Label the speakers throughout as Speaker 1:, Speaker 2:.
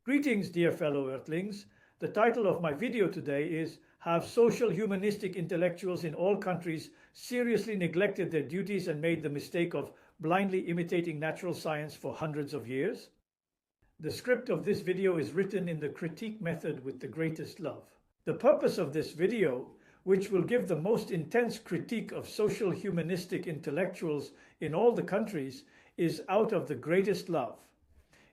Speaker 1: Greetings, dear fellow Earthlings. The title of my video today is Have Social Humanistic Intellectuals in All Countries Seriously Neglected Their Duties and Made the Mistake of Blindly Imitating Natural Science for Hundreds of Years? The script of this video is written in the critique method with the greatest love. The purpose of this video, which will give the most intense critique of social humanistic intellectuals in all the countries, is out of the greatest love.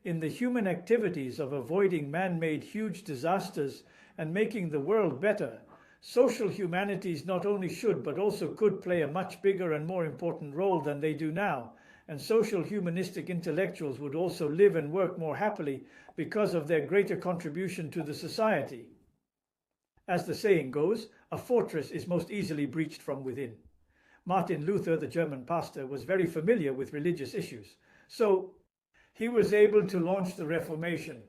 Speaker 1: In the human activities of avoiding man-made huge disasters and making the world better, social humanities not only should but also could play a much bigger and more important role than they do now, and social humanistic intellectuals would also live and work more happily because of their greater contribution to the society. As the saying goes, a fortress is most easily breached from within. Martin Luther, the German pastor, was very familiar with religious issues, so he was able to launch the Reformation.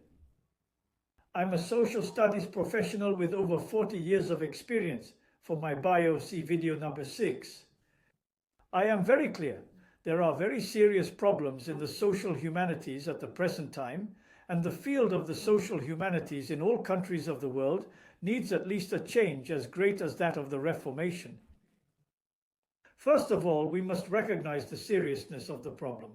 Speaker 1: I'm a social studies professional with over 40 years of experience. For my bio, see video number 6. I am very clear. There are very serious problems in the social humanities at the present time, and the field of the social humanities in all countries of the world needs at least a change as great as that of the Reformation. First of all, we must recognize the seriousness of the problem.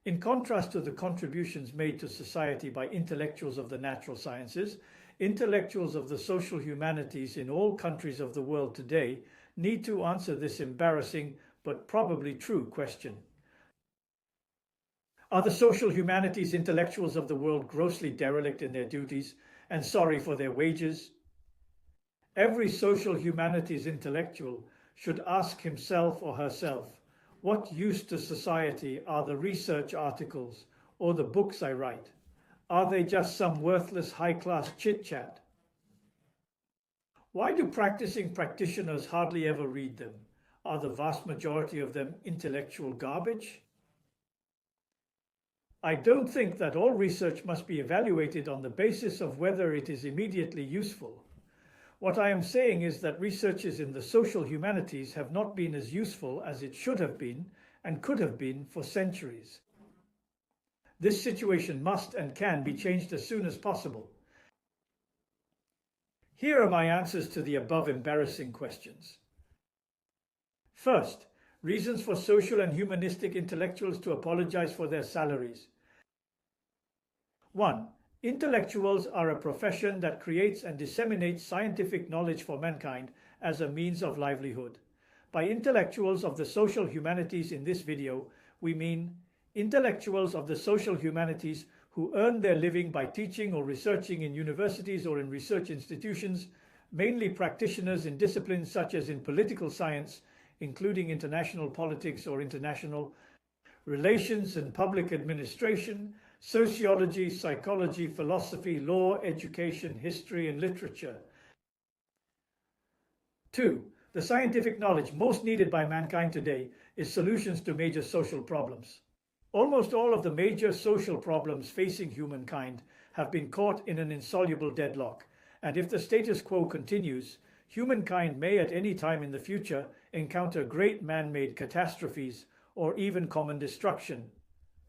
Speaker 1: In contrast to the contributions made to society by intellectuals of the natural sciences, intellectuals of the social humanities in all countries of the world today need to answer this embarrassing but probably true question. Are the social humanities intellectuals of the world grossly derelict in their duties and sorry for their wages? Every social humanities intellectual should ask himself or herself, what use to society are the research articles or the books I write? Are they just some worthless high-class chit-chat? Why do practicing practitioners hardly ever read them? Are the vast majority of them intellectual garbage? I don't think that all research must be evaluated on the basis of whether it is immediately useful. What I am saying is that researches in the social humanities have not been as useful as it should have been and could have been for centuries. This situation must and can be changed as soon as possible. Here are my answers to the above embarrassing questions. First, reasons for social and humanistic intellectuals to apologize for their salaries. 1. Intellectuals are a profession that creates and disseminates scientific knowledge for mankind as a means of livelihood. By intellectuals of the social humanities in this video, we mean intellectuals of the social humanities who earn their living by teaching or researching in universities or in research institutions, mainly practitioners in disciplines such as in political science, including international politics or international relations and public administration, sociology, psychology, philosophy, law, education, history, and literature. 2. The scientific knowledge most needed by mankind today is solutions to major social problems. Almost all of the major social problems facing humankind have been caught in an insoluble deadlock, and if the status quo continues, humankind may at any time in the future encounter great man-made catastrophes or even common destruction.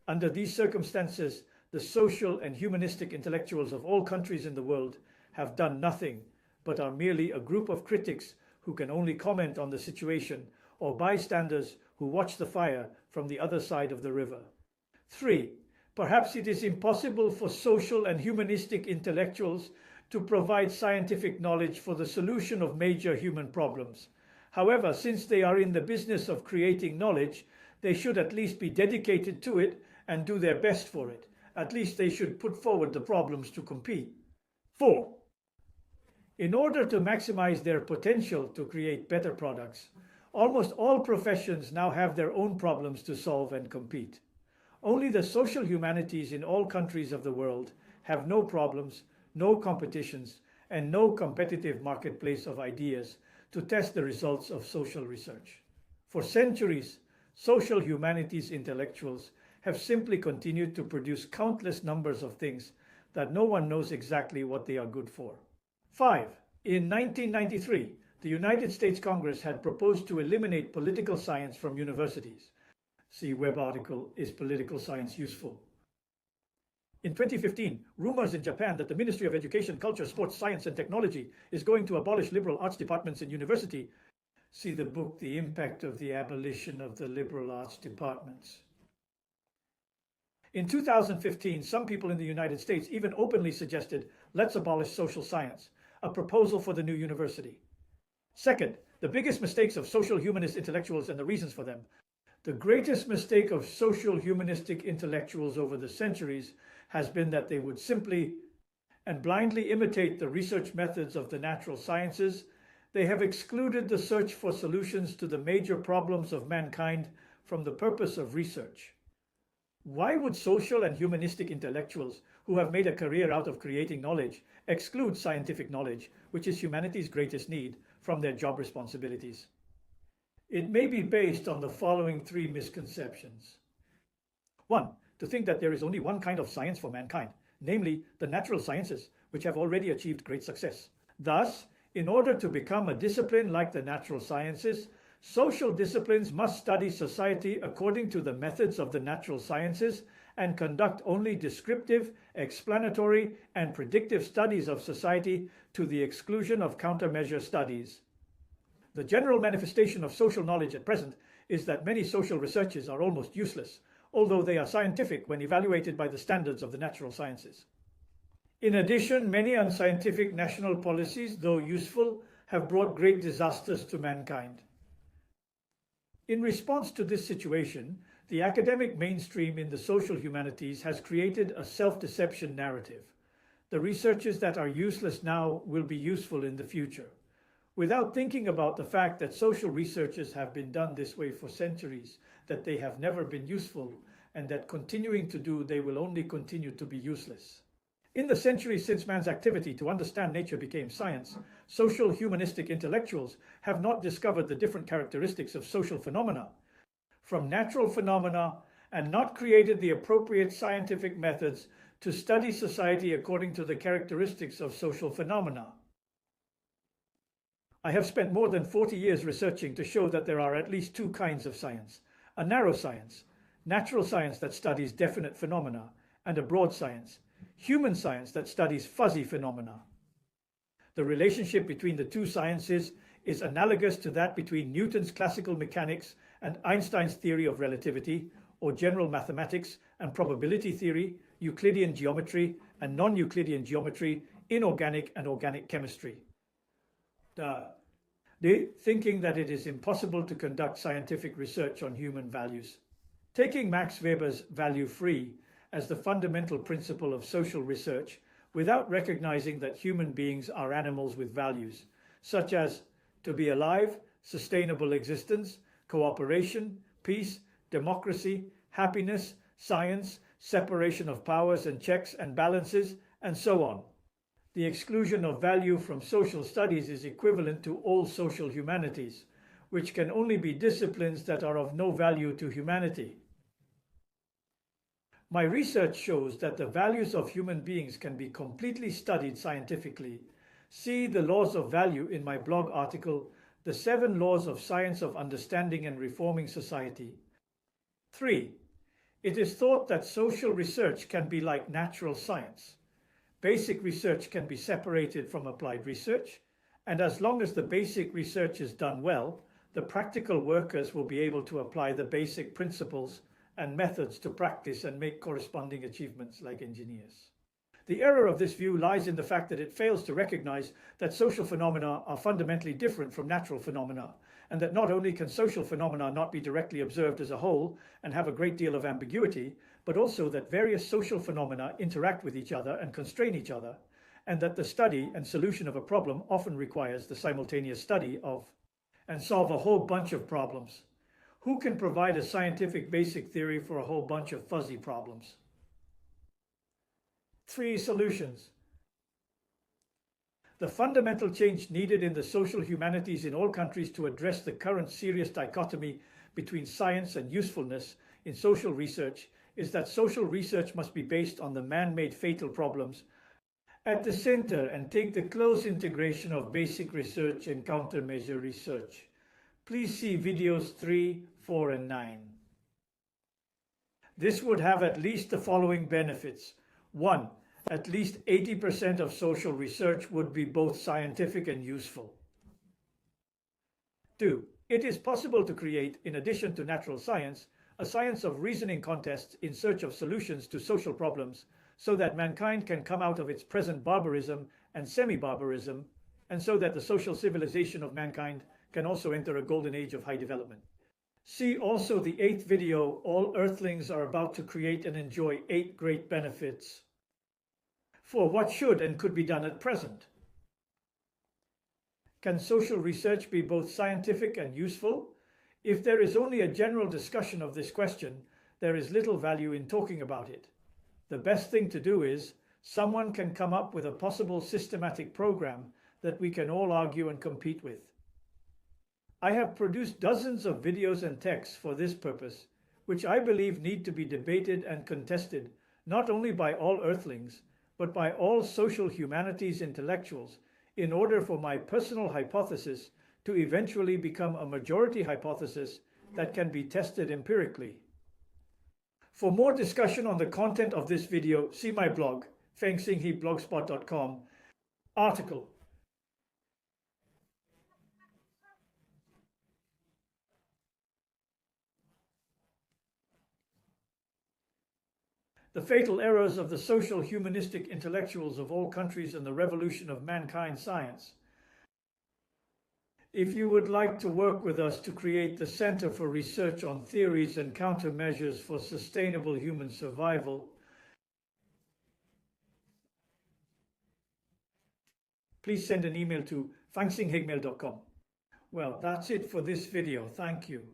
Speaker 1: Under these circumstances, the social and humanistic intellectuals of all countries in the world have done nothing, but are merely a group of critics who can only comment on the situation, or bystanders who watch the fire from the other side of the river. 3. Perhaps it is impossible for social and humanistic intellectuals to provide scientific knowledge for the solution of major human problems. However, since they are in the business of creating knowledge, they should at least be dedicated to it and do their best for it. At least they should put forward the problems to compete. 4. In order to maximize their potential to create better products, almost all professions now have their own problems to solve and compete. Only the social humanities in all countries of the world have no problems, no competitions, and no competitive marketplace of ideas to test the results of social research. For centuries, social humanities intellectuals have simply continued to produce countless numbers of things that no one knows exactly what they are good for. 5. In 1993, the United States Congress had proposed to eliminate political science from universities. See web article, Is Political Science Useful? In 2015, rumors in Japan that the Ministry of Education, Culture, Sports, Science and Technology is going to abolish liberal arts departments in university. See the book, The Impact of the Abolition of the Liberal Arts Departments. In 2015, some people in the United States even openly suggested, let's abolish social science, a proposal for the new university. Second, the biggest mistakes of social humanist intellectuals and the reasons for them. The greatest mistake of social humanistic intellectuals over the centuries has been that they would simply and blindly imitate the research methods of the natural sciences. They have excluded the search for solutions to the major problems of mankind from the purpose of research. Why would social and humanistic intellectuals who have made a career out of creating knowledge exclude scientific knowledge, which is humanity's greatest need, from their job responsibilities? It may be based on the following three misconceptions. 1. To think that there is only one kind of science for mankind, namely the natural sciences, which have already achieved great success. Thus, in order to become a discipline like the natural sciences, social disciplines must study society according to the methods of the natural sciences and conduct only descriptive, explanatory, and predictive studies of society to the exclusion of countermeasure studies. The general manifestation of social knowledge at present is that many social researches are almost useless, although they are scientific when evaluated by the standards of the natural sciences. In addition, many unscientific national policies, though useful, have brought great disasters to mankind. In response to this situation, the academic mainstream in the social humanities has created a self-deception narrative. The researches that are useless now will be useful in the future, without thinking about the fact that social researches have been done this way for centuries, that they have never been useful, and that continuing to do, they will only continue to be useless. In the centuries since man's activity to understand nature became science, social humanistic intellectuals have not discovered the different characteristics of social phenomena from natural phenomena and not created the appropriate scientific methods to study society according to the characteristics of social phenomena. I have spent more than 40 years researching to show that there are at least two kinds of science: a narrow science, natural science that studies definite phenomena, and a broad science, human science that studies fuzzy phenomena. The relationship between the two sciences is analogous to that between Newton's classical mechanics and Einstein's theory of relativity, or general mathematics and probability theory, Euclidean geometry and non-Euclidean geometry, inorganic and organic chemistry. Thinking that it is impossible to conduct scientific research on human values. Taking Max Weber's value-free as the fundamental principle of social research without recognizing that human beings are animals with values, such as to be alive, sustainable existence, cooperation, peace, democracy, happiness, science, separation of powers and checks and balances, and so on. The exclusion of value from social studies is equivalent to all social humanities, which can only be disciplines that are of no value to humanity. My research shows that the values of human beings can be completely studied scientifically. See the laws of value in my blog article, The 7 Laws of Science of Understanding and Reforming Society. 3. It is thought that social research can be like natural science. Basic research can be separated from applied research, and as long as the basic research is done well, the practical workers will be able to apply the basic principles and methods to practice and make corresponding achievements like engineers. The error of this view lies in the fact that it fails to recognize that social phenomena are fundamentally different from natural phenomena, and that not only can social phenomena not be directly observed as a whole and have a great deal of ambiguity, but also that various social phenomena interact with each other and constrain each other, and that the study and solution of a problem often requires the simultaneous study of and solve a whole bunch of problems. Who can provide a scientific basic theory for a whole bunch of fuzzy problems? 3 solutions. The fundamental change needed in the social humanities in all countries to address the current serious dichotomy between science and usefulness in social research is that social research must be based on the man-made fatal problems at the center and take the close integration of basic research and countermeasure research. Please see videos 3, 4, and 9. This would have at least the following benefits. 1. At least 80% of social research would be both scientific and useful. 2. It is possible to create, in addition to natural science, a science of reasoning contests in search of solutions to social problems, so that mankind can come out of its present barbarism and semi-barbarism, and so that the social civilization of mankind can also enter a golden age of high development. See also the 8th video, All Earthlings are about to create and enjoy 8 great benefits. For what should and could be done at present? Can social research be both scientific and useful? If there is only a general discussion of this question, there is little value in talking about it. The best thing to do is, someone can come up with a possible systematic program that we can all argue and compete with. I have produced dozens of videos and texts for this purpose, which I believe need to be debated and contested not only by all earthlings, but by all social humanities intellectuals, in order for my personal hypothesis to eventually become a majority hypothesis that can be tested empirically. For more discussion on the content of this video, see my blog, fengsingheblogspot.com, article. The fatal errors of the social humanistic intellectuals of all countries in the revolution of mankind science. If you would like to work with us to create the Center for Research on Theories and Countermeasures for Sustainable Human Survival, please send an email to fengsingheblogspot.com. Well, that's it for this video. Thank you.